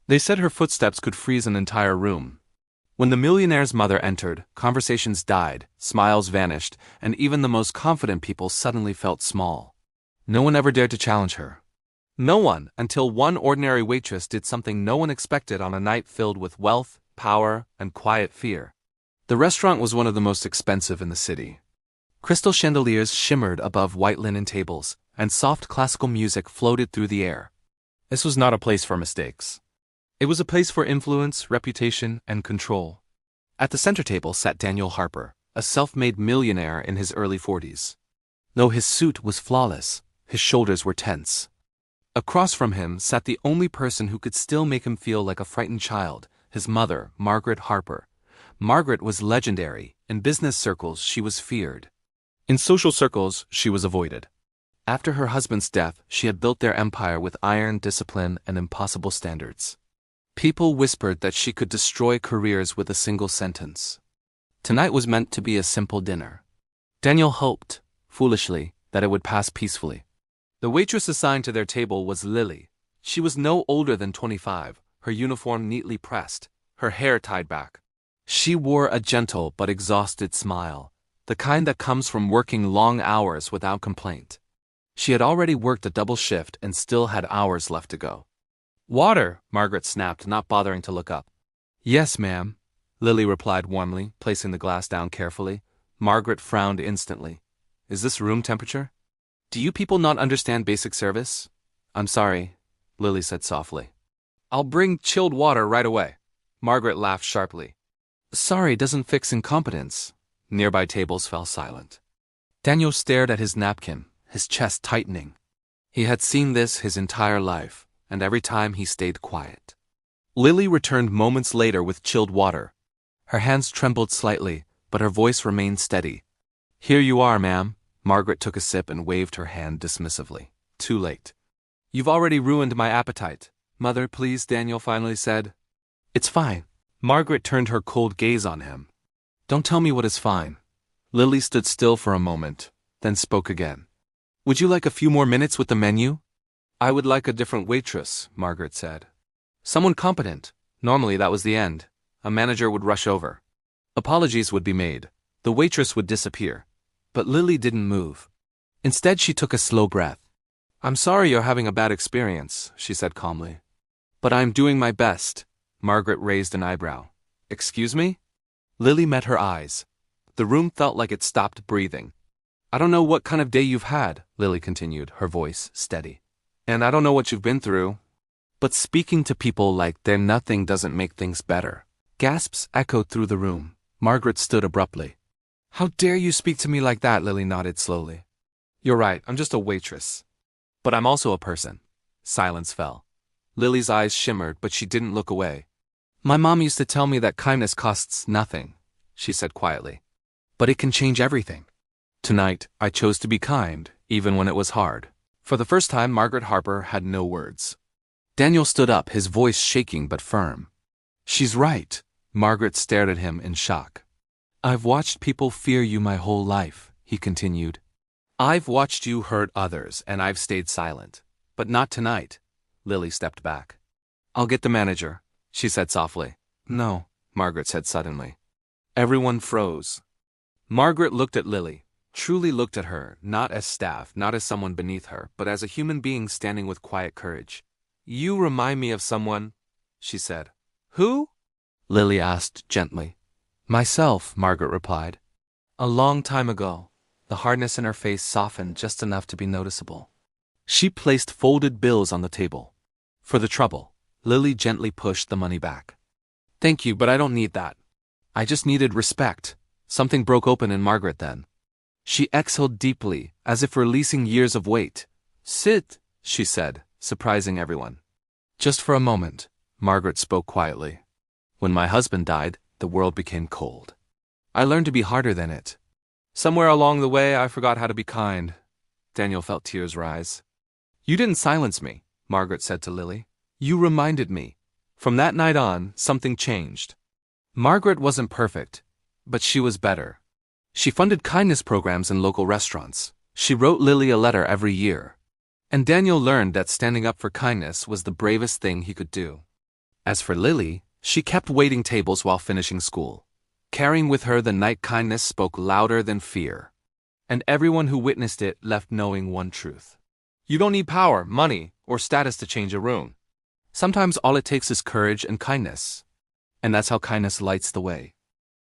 They said her footsteps could freeze an entire room. When the millionaire's mother entered, conversations died, smiles vanished, and even the most confident people suddenly felt small. No one ever dared to challenge her. No one, until one ordinary waitress did something no one expected on a night filled with wealth, power, and quiet fear. The restaurant was one of the most expensive in the city. Crystal chandeliers shimmered above white linen tables, and soft classical music floated through the air. This was not a place for mistakes. It was a place for influence, reputation, and control. At the center table sat Daniel Harper, a self-made millionaire in his early 40s. Though his suit was flawless, his shoulders were tense. Across from him sat the only person who could still make him feel like a frightened child, his mother, Margaret Harper. Margaret was legendary. In business circles, she was feared. In social circles, she was avoided. After her husband's death, she had built their empire with iron, discipline, and impossible standards. People whispered that she could destroy careers with a single sentence. Tonight was meant to be a simple dinner. Daniel hoped, foolishly, that it would pass peacefully. The waitress assigned to their table was Lily. She was no older than 25, her uniform neatly pressed, her hair tied back. She wore a gentle but exhausted smile, the kind that comes from working long hours without complaint. She had already worked a double shift and still had hours left to go. "Water," Margaret snapped, not bothering to look up. "Yes, ma'am," Lily replied warmly, placing the glass down carefully. Margaret frowned instantly. "Is this room temperature? Do you people not understand basic service?" "I'm sorry," Lily said softly. "I'll bring chilled water right away." Margaret laughed sharply. "Sorry doesn't fix incompetence." Nearby tables fell silent. Daniel stared at his napkin, his chest tightening. He had seen this his entire life, and every time he stayed quiet. Lily returned moments later with chilled water. Her hands trembled slightly, but her voice remained steady. "Here you are, ma'am." Margaret took a sip and waved her hand dismissively. "Too late." "You've already ruined my appetite." "Mother, please," Daniel finally said. "It's fine." Margaret turned her cold gaze on him. "Don't tell me what is fine." Lily stood still for a moment, then spoke again. "Would you like a few more minutes with the menu?" "I would like a different waitress," Margaret said. "Someone competent." Normally that was the end. A manager would rush over. Apologies would be made. The waitress would disappear. But Lily didn't move. Instead, she took a slow breath. "I'm sorry you're having a bad experience," she said calmly. "But I'm doing my best." Margaret raised an eyebrow. "Excuse me?" Lily met her eyes. The room felt like it stopped breathing. "I don't know what kind of day you've had," Lily continued, her voice steady. "And I don't know what you've been through. But speaking to people like they're nothing doesn't make things better." Gasps echoed through the room. Margaret stood abruptly. "How dare you speak to me like that?" Lily nodded slowly. "You're right, I'm just a waitress. But I'm also a person." Silence fell. Lily's eyes shimmered, but she didn't look away. "My mom used to tell me that kindness costs nothing," she said quietly. "But it can change everything." Tonight, I chose to be kind, even when it was hard. For the first time, Margaret Harper had no words. Daniel stood up, his voice shaking but firm. "She's right." Margaret stared at him in shock. "I've watched people fear you my whole life," he continued. "I've watched you hurt others, and I've stayed silent. But not tonight." Lily stepped back. "I'll get the manager," she said softly. "No," Margaret said suddenly. Everyone froze. Margaret looked at Lily, truly looked at her, not as staff, not as someone beneath her, but as a human being standing with quiet courage. "You remind me of someone," she said. "Who?" Lily asked gently. "Myself," Margaret replied. "A long time ago." The hardness in her face softened just enough to be noticeable. She placed folded bills on the table. "For the trouble." Lily gently pushed the money back. "Thank you, but I don't need that. I just needed respect." Something broke open in Margaret then. She exhaled deeply, as if releasing years of weight. "Sit," she said, surprising everyone. "Just for a moment," Margaret spoke quietly. "When my husband died, the world became cold. I learned to be harder than it. Somewhere along the way, I forgot how to be kind." Daniel felt tears rise. "You didn't silence me," Margaret said to Lily. "You reminded me." From that night on, something changed. Margaret wasn't perfect, but she was better. She funded kindness programs in local restaurants. She wrote Lily a letter every year. And Daniel learned that standing up for kindness was the bravest thing he could do. As for Lily, she kept waiting tables while finishing school. Carrying with her the night kindness spoke louder than fear. And everyone who witnessed it left knowing one truth. You don't need power, money, or status to change a room. Sometimes all it takes is courage and kindness. And that's how kindness lights the way.